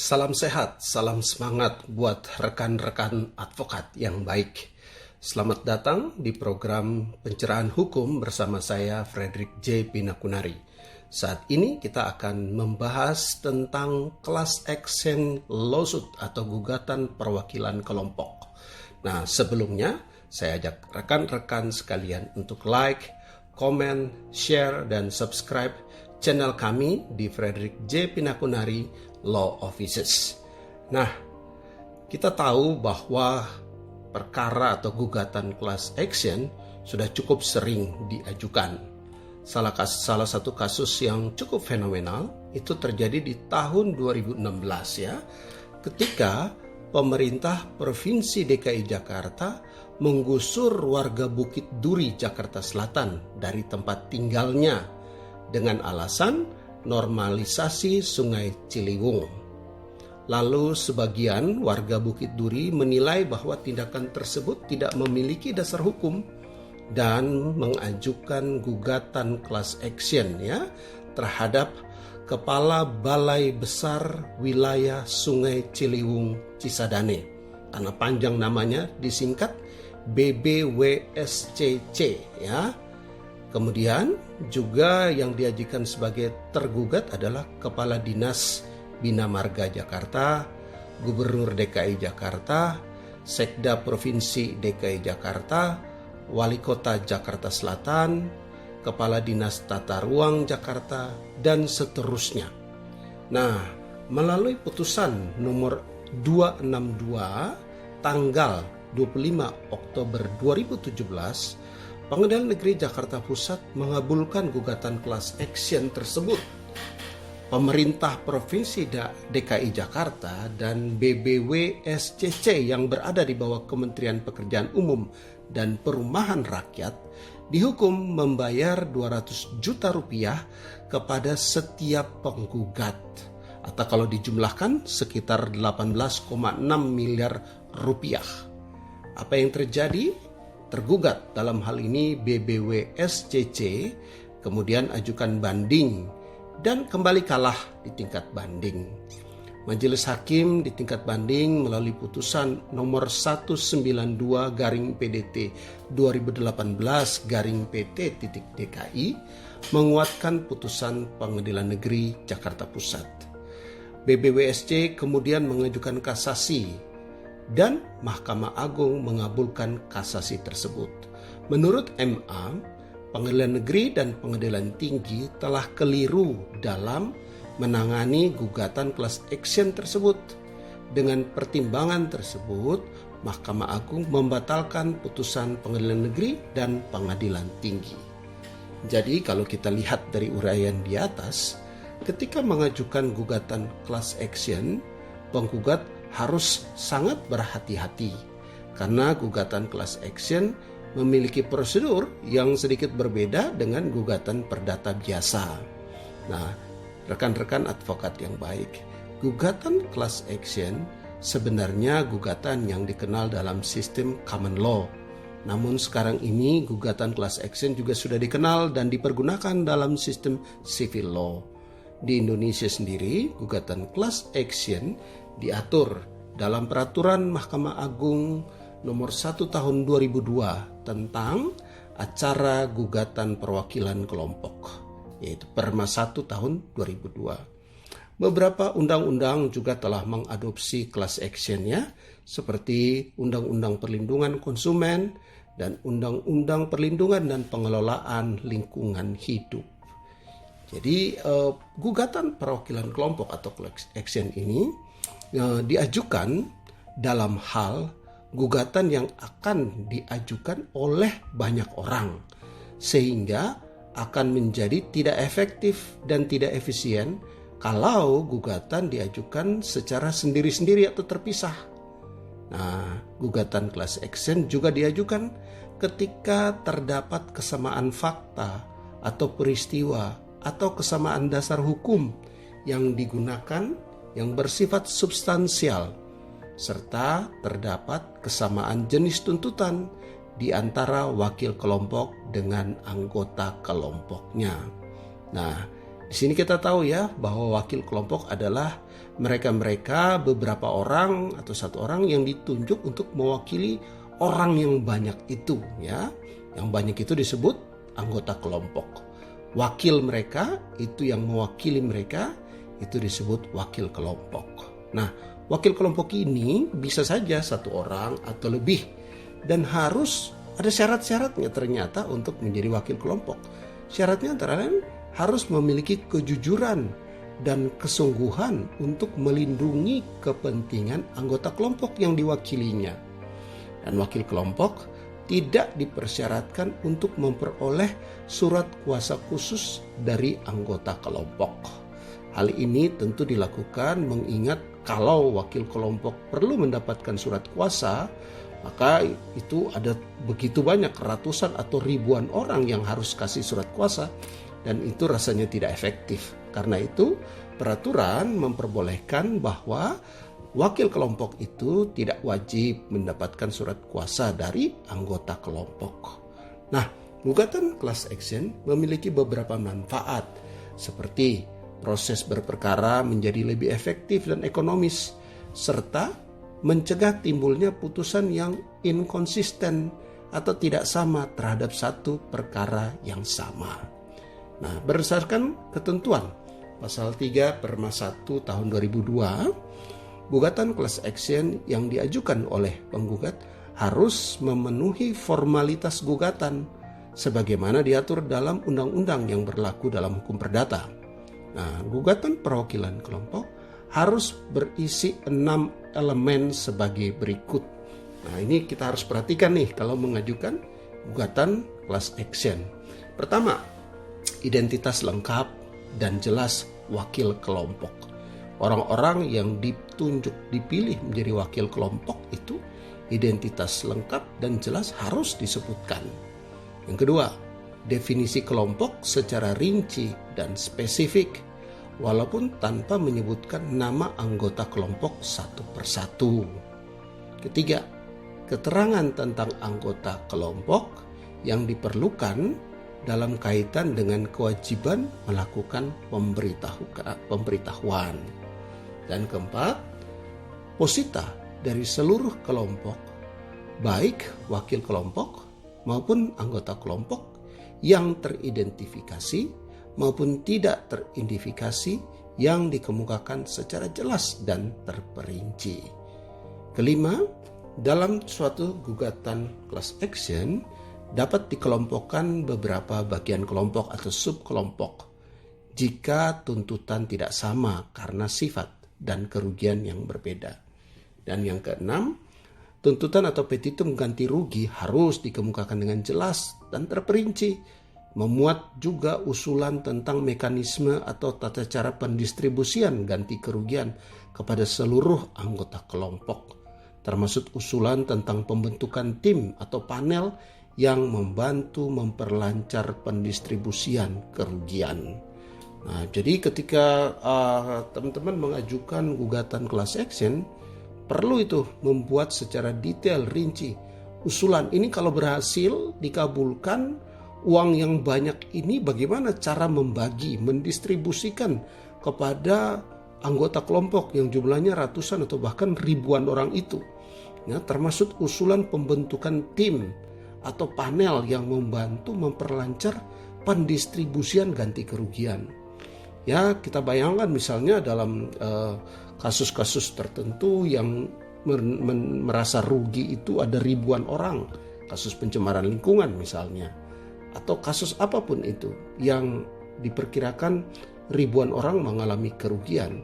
Salam sehat, salam semangat buat rekan-rekan advokat yang baik. Selamat datang di program pencerahan hukum bersama saya Frederick J. Pinakunari. Saat ini kita akan membahas tentang class action lawsuit atau gugatan perwakilan kelompok. Nah, sebelumnya saya ajak rekan-rekan sekalian untuk like, komen, share, dan subscribe channel kami di Frederick J. Pinakunari Law Offices. Nah, kita tahu bahwa perkara atau gugatan class action sudah cukup sering diajukan. Salah satu kasus yang cukup fenomenal itu terjadi di tahun 2016 ya, ketika pemerintah Provinsi DKI Jakarta menggusur warga Bukit Duri, Jakarta Selatan dari tempat tinggalnya dengan alasan normalisasi Sungai Ciliwung. Lalu sebagian warga Bukit Duri menilai bahwa tindakan tersebut tidak memiliki dasar hukum dan mengajukan gugatan class action ya terhadap Kepala Balai Besar Wilayah Sungai Ciliwung Cisadane. Karena panjang namanya disingkat BBWSCC ya. Kemudian juga yang diajukan sebagai tergugat adalah Kepala Dinas Bina Marga Jakarta, Gubernur DKI Jakarta, Sekda Provinsi DKI Jakarta, Wali Kota Jakarta Selatan, Kepala Dinas Tata Ruang Jakarta, dan seterusnya. Nah, melalui putusan nomor 262 tanggal 25 Oktober 2017, Pengadilan Negeri Jakarta Pusat mengabulkan gugatan class action tersebut. Pemerintah Provinsi DKI Jakarta dan BBWSCC yang berada di bawah Kementerian Pekerjaan Umum dan Perumahan Rakyat dihukum membayar 200 juta rupiah kepada setiap penggugat, atau kalau dijumlahkan sekitar 18,6 miliar rupiah. Apa yang terjadi? Tergugat dalam hal ini BBWSCC kemudian ajukan banding dan kembali kalah di tingkat banding. Majelis Hakim di tingkat banding melalui putusan nomor 192/PDT 2018/PT.DKI menguatkan putusan Pengadilan Negeri Jakarta Pusat. BBWSC kemudian mengajukan kasasi dan Mahkamah Agung mengabulkan kasasi tersebut. Menurut MA, Pengadilan Negeri dan Pengadilan Tinggi telah keliru dalam menangani gugatan class action tersebut. Dengan pertimbangan tersebut, Mahkamah Agung membatalkan putusan Pengadilan Negeri dan Pengadilan Tinggi. Jadi kalau kita lihat dari uraian di atas, ketika mengajukan gugatan class action, penggugat harus sangat berhati-hati karena gugatan class action memiliki prosedur yang sedikit berbeda dengan gugatan perdata biasa. Nah, rekan-rekan advokat yang baik, gugatan class action sebenarnya gugatan yang dikenal dalam sistem common law. Namun sekarang ini gugatan class action juga sudah dikenal dan dipergunakan dalam sistem civil law. Di Indonesia sendiri, gugatan class action diatur dalam Peraturan Mahkamah Agung nomor 1 tahun 2002 tentang acara gugatan perwakilan kelompok, yaitu Perma 1 tahun 2002. Beberapa undang-undang juga telah mengadopsi class action ya, seperti Undang-Undang Perlindungan Konsumen dan Undang-Undang Perlindungan dan Pengelolaan Lingkungan Hidup. Jadi gugatan perwakilan kelompok atau class action ini diajukan dalam hal gugatan yang akan diajukan oleh banyak orang, sehingga akan menjadi tidak efektif dan tidak efisien kalau gugatan diajukan secara sendiri-sendiri atau terpisah. Nah, gugatan class action juga diajukan ketika terdapat kesamaan fakta atau peristiwa atau kesamaan dasar hukum yang digunakan yang bersifat substansial, serta terdapat kesamaan jenis tuntutan di antara wakil kelompok dengan anggota kelompoknya. Nah, Di sini kita tahu ya bahwa wakil kelompok adalah mereka-mereka beberapa orang atau satu orang yang ditunjuk untuk mewakili orang yang banyak itu ya. Yang banyak itu disebut anggota kelompok. Wakil mereka itu yang mewakili mereka itu disebut wakil kelompok. Nah, wakil kelompok ini bisa saja satu orang atau lebih dan harus ada syarat-syaratnya ternyata untuk menjadi wakil kelompok. Syaratnya antara lain harus memiliki kejujuran dan kesungguhan untuk melindungi kepentingan anggota kelompok yang diwakilinya. Dan wakil kelompok tidak dipersyaratkan untuk memperoleh surat kuasa khusus dari anggota kelompok. Hal ini tentu dilakukan mengingat kalau wakil kelompok perlu mendapatkan surat kuasa, maka itu ada begitu banyak ratusan atau ribuan orang yang harus kasih surat kuasa dan itu rasanya tidak efektif. Karena itu peraturan memperbolehkan bahwa wakil kelompok itu tidak wajib mendapatkan surat kuasa dari anggota kelompok. Nah, gugatan class action memiliki beberapa manfaat seperti proses berperkara menjadi lebih efektif dan ekonomis serta mencegah timbulnya putusan yang inkonsisten atau tidak sama terhadap satu perkara yang sama. Nah, berdasarkan ketentuan pasal 3/1 tahun 2002, gugatan class action yang diajukan oleh penggugat harus memenuhi formalitas gugatan sebagaimana diatur dalam undang-undang yang berlaku dalam hukum perdata. Nah, gugatan perwakilan kelompok harus berisi 6 elemen sebagai berikut. Nah, ini kita harus perhatikan nih kalau mengajukan gugatan class action. Pertama, identitas lengkap dan jelas wakil kelompok. Orang-orang yang ditunjuk dipilih menjadi wakil kelompok itu identitas lengkap dan jelas harus disebutkan. Yang kedua, definisi kelompok secara rinci dan spesifik walaupun tanpa menyebutkan nama anggota kelompok satu persatu. Ketiga, keterangan tentang anggota kelompok yang diperlukan dalam kaitan dengan kewajiban melakukan pemberitahuan. Dan keempat, posita dari seluruh kelompok, baik wakil kelompok maupun anggota kelompok yang teridentifikasi maupun tidak teridentifikasi yang dikemukakan secara jelas dan terperinci. Kelima, dalam suatu gugatan class action dapat dikelompokkan beberapa bagian kelompok atau subkelompok jika tuntutan tidak sama karena sifat dan kerugian yang berbeda. Dan yang keenam, tuntutan atau petitum ganti rugi harus dikemukakan dengan jelas dan terperinci, memuat juga usulan tentang mekanisme atau tata cara pendistribusian ganti kerugian kepada seluruh anggota kelompok, termasuk usulan tentang pembentukan tim atau panel yang membantu memperlancar pendistribusian kerugian. Nah, jadi ketika teman-teman mengajukan gugatan class action, perlu itu membuat secara detail, rinci, usulan ini kalau berhasil dikabulkan, uang yang banyak ini bagaimana cara membagi, mendistribusikan kepada anggota kelompok yang jumlahnya ratusan atau bahkan ribuan orang itu. Ya, termasuk usulan pembentukan tim atau panel yang membantu memperlancar pendistribusian ganti kerugian. Ya, kita bayangkan misalnya dalam kasus-kasus tertentu yang merasa rugi itu ada ribuan orang, kasus pencemaran lingkungan misalnya, atau kasus apapun itu yang diperkirakan ribuan orang mengalami kerugian.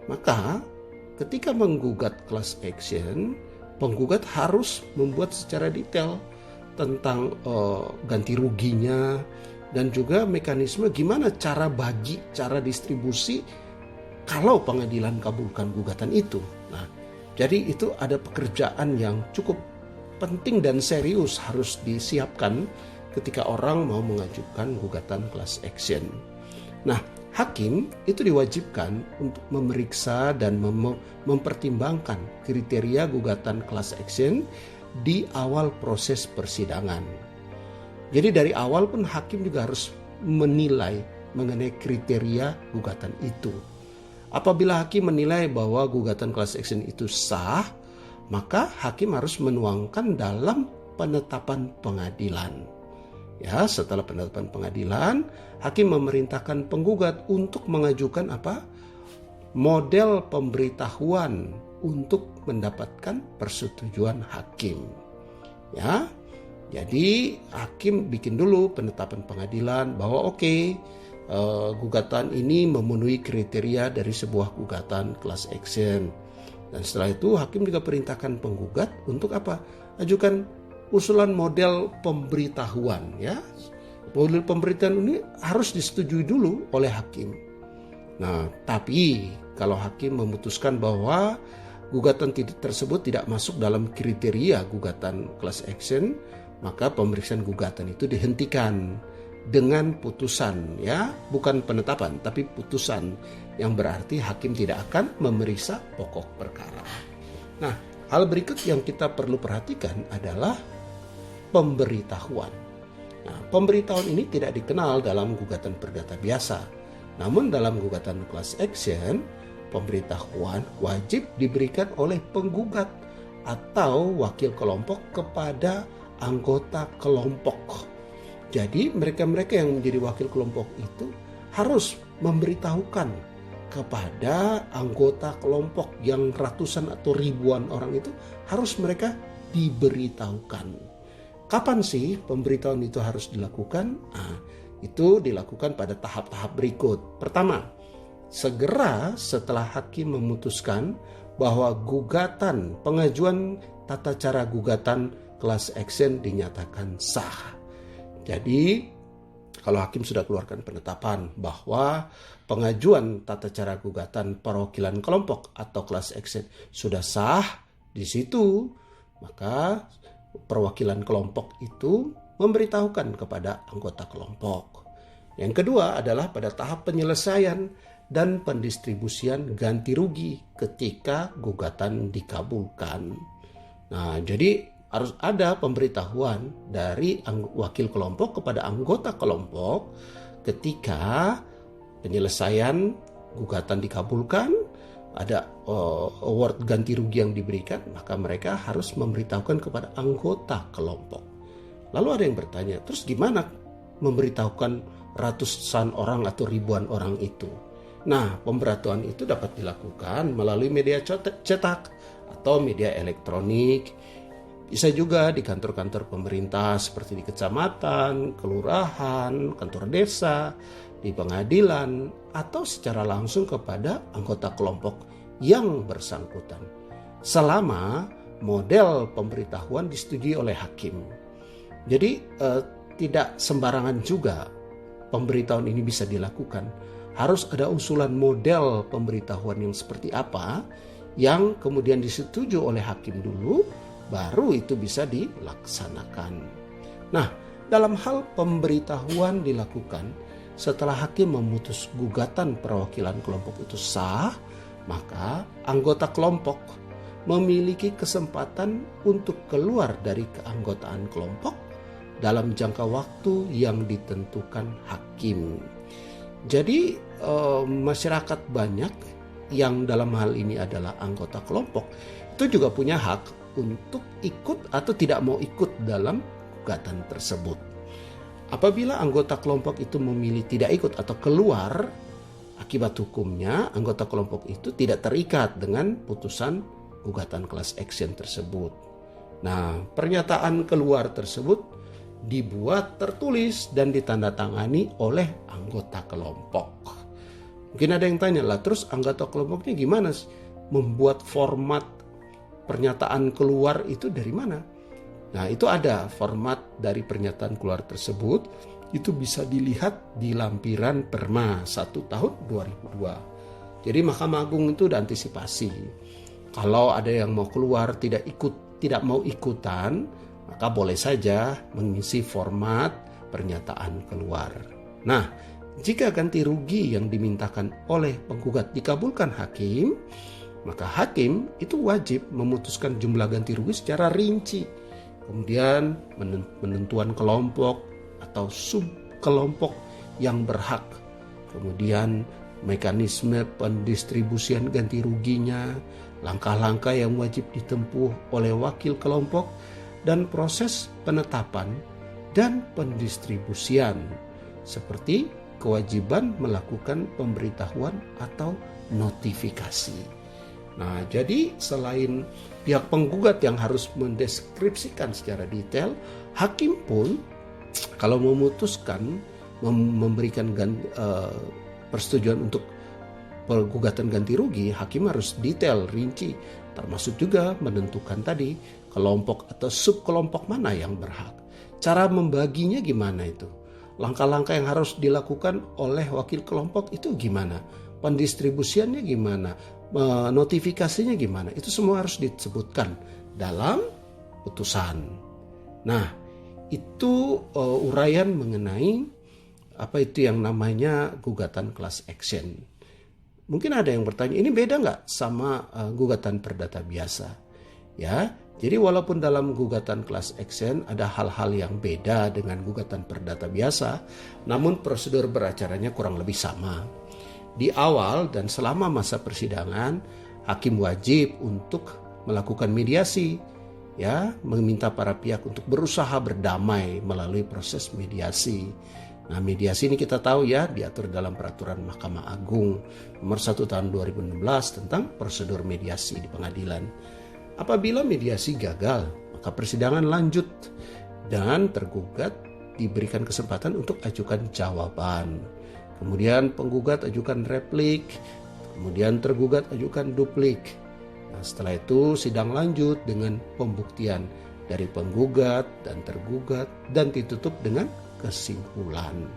Maka ketika menggugat class action, penggugat harus membuat secara detail tentang ganti ruginya dan juga mekanisme gimana cara bagi, cara distribusi kalau pengadilan kabulkan gugatan itu. Nah, jadi itu ada pekerjaan yang cukup penting dan serius harus disiapkan ketika orang mau mengajukan gugatan class action. Nah, hakim itu diwajibkan untuk memeriksa dan mempertimbangkan kriteria gugatan class action di awal proses persidangan. Jadi dari awal pun hakim juga harus menilai mengenai kriteria gugatan itu. Apabila hakim menilai bahwa gugatan class action itu sah, maka hakim harus menuangkan dalam penetapan pengadilan. Ya, setelah penetapan pengadilan, hakim memerintahkan penggugat untuk mengajukan model pemberitahuan untuk mendapatkan persetujuan hakim. Ya, jadi hakim bikin dulu penetapan pengadilan bahwa gugatan ini memenuhi kriteria dari sebuah gugatan class action. Dan setelah itu hakim juga perintahkan penggugat untuk ajukan usulan model pemberitahuan. Ya, model pemberitahuan ini harus disetujui dulu oleh hakim. Nah, tapi kalau hakim memutuskan bahwa gugatan tersebut tidak masuk dalam kriteria gugatan class action, maka pemeriksaan gugatan itu dihentikan dengan putusan, ya, bukan penetapan tapi putusan, yang berarti hakim tidak akan memeriksa pokok perkara. Nah, hal berikut yang kita perlu perhatikan adalah pemberitahuan. Nah, pemberitahuan ini tidak dikenal dalam gugatan perdata biasa. Namun dalam gugatan class action, pemberitahuan wajib diberikan oleh penggugat atau wakil kelompok kepada anggota kelompok. Jadi mereka-mereka yang menjadi wakil kelompok itu harus memberitahukan kepada anggota kelompok yang ratusan atau ribuan orang itu, harus mereka diberitahukan. Kapan sih pemberitahuan itu harus dilakukan? Nah, itu dilakukan pada tahap-tahap berikut. Pertama, segera setelah hakim memutuskan bahwa pengajuan tata cara gugatan class action dinyatakan sah. Jadi, kalau hakim sudah keluarkan penetapan bahwa pengajuan tata cara gugatan perwakilan kelompok atau class action sudah sah, di situ maka perwakilan kelompok itu memberitahukan kepada anggota kelompok. Yang kedua adalah pada tahap penyelesaian dan pendistribusian ganti rugi ketika gugatan dikabulkan. Nah, jadi harus ada pemberitahuan dari wakil kelompok kepada anggota kelompok ketika penyelesaian gugatan dikabulkan, ada award ganti rugi yang diberikan, maka mereka harus memberitahukan kepada anggota kelompok. Lalu ada yang bertanya, terus gimana memberitahukan ratusan orang atau ribuan orang itu? Nah, pemberitahuan itu dapat dilakukan melalui media cetak atau media elektronik. Bisa juga di kantor-kantor pemerintah seperti di kecamatan, kelurahan, kantor desa, di pengadilan, atau secara langsung kepada anggota kelompok yang bersangkutan. Selama model pemberitahuan disetujui oleh hakim. Jadi tidak sembarangan juga pemberitahuan ini bisa dilakukan. Harus ada usulan model pemberitahuan yang seperti apa yang kemudian disetujui oleh hakim dulu, baru itu bisa dilaksanakan. Nah, dalam hal pemberitahuan dilakukan setelah hakim memutus gugatan perwakilan kelompok itu sah, maka anggota kelompok memiliki kesempatan untuk keluar dari keanggotaan kelompok dalam jangka waktu yang ditentukan hakim. Jadi masyarakat banyak yang dalam hal ini adalah anggota kelompok itu juga punya hak untuk ikut atau tidak mau ikut dalam gugatan tersebut. Apabila anggota kelompok itu memilih tidak ikut atau keluar, akibat hukumnya anggota kelompok itu tidak terikat dengan putusan gugatan class action tersebut. Nah, pernyataan keluar tersebut dibuat tertulis dan ditandatangani oleh anggota kelompok. Mungkin ada yang tanya lah, terus anggota kelompoknya gimana sih membuat format pernyataan keluar itu dari mana? Nah, itu ada format dari pernyataan keluar tersebut. Itu bisa dilihat di lampiran Perma 1 tahun 2002. Jadi Mahkamah Agung itu udah antisipasi. Kalau ada yang mau keluar tidak mau ikutan, maka boleh saja mengisi format pernyataan keluar. Nah, jika ganti rugi yang dimintakan oleh penggugat dikabulkan hakim, maka hakim itu wajib memutuskan jumlah ganti rugi secara rinci. Kemudian penentuan kelompok atau subkelompok yang berhak kemudian mekanisme pendistribusian ganti ruginya, langkah-langkah yang wajib ditempuh oleh wakil kelompok, dan proses penetapan dan pendistribusian, seperti kewajiban melakukan pemberitahuan atau notifikasi. Nah, jadi selain pihak penggugat yang harus mendeskripsikan secara detail, hakim pun kalau memutuskan memberikan persetujuan untuk pergugatan ganti rugi, hakim harus detail, rinci, termasuk juga menentukan tadi kelompok atau subkelompok mana yang berhak. Cara membaginya gimana itu? Langkah-langkah yang harus dilakukan oleh wakil kelompok itu gimana? Pendistribusiannya gimana? Notifikasinya gimana? Itu semua harus disebutkan dalam putusan. Nah, itu uraian mengenai apa itu yang namanya gugatan class action. Mungkin ada yang bertanya, ini beda nggak sama gugatan perdata biasa? Ya, jadi walaupun dalam gugatan class action ada hal-hal yang beda dengan gugatan perdata biasa, namun prosedur beracaranya kurang lebih sama. Di awal dan selama masa persidangan, hakim wajib untuk melakukan mediasi, ya, meminta para pihak untuk berusaha berdamai melalui proses mediasi. Nah, mediasi ini kita tahu ya diatur dalam peraturan Mahkamah Agung nomor 1 tahun 2016 tentang prosedur mediasi di pengadilan. Apabila mediasi gagal, maka persidangan lanjut dan tergugat diberikan kesempatan untuk ajukan jawaban. Kemudian penggugat ajukan replik, kemudian tergugat ajukan duplik. Nah, setelah itu sidang lanjut dengan pembuktian dari penggugat dan tergugat dan ditutup dengan kesimpulan.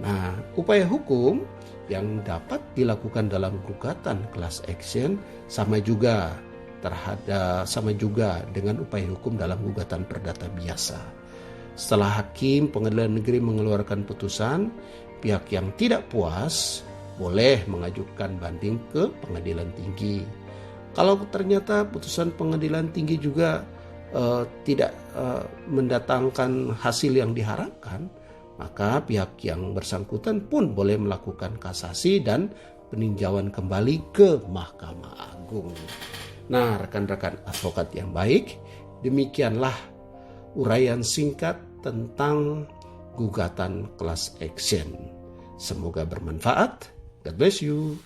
Nah, upaya hukum yang dapat dilakukan dalam gugatan class action sama juga dengan upaya hukum dalam gugatan perdata biasa. Setelah hakim pengadilan negeri mengeluarkan putusan, pihak yang tidak puas boleh mengajukan banding ke pengadilan tinggi. Kalau ternyata putusan pengadilan tinggi juga tidak mendatangkan hasil yang diharapkan, maka pihak yang bersangkutan pun boleh melakukan kasasi dan peninjauan kembali ke Mahkamah Agung. Nah, rekan-rekan advokat yang baik, demikianlah uraian singkat tentang gugatan class action. Semoga bermanfaat. God bless you.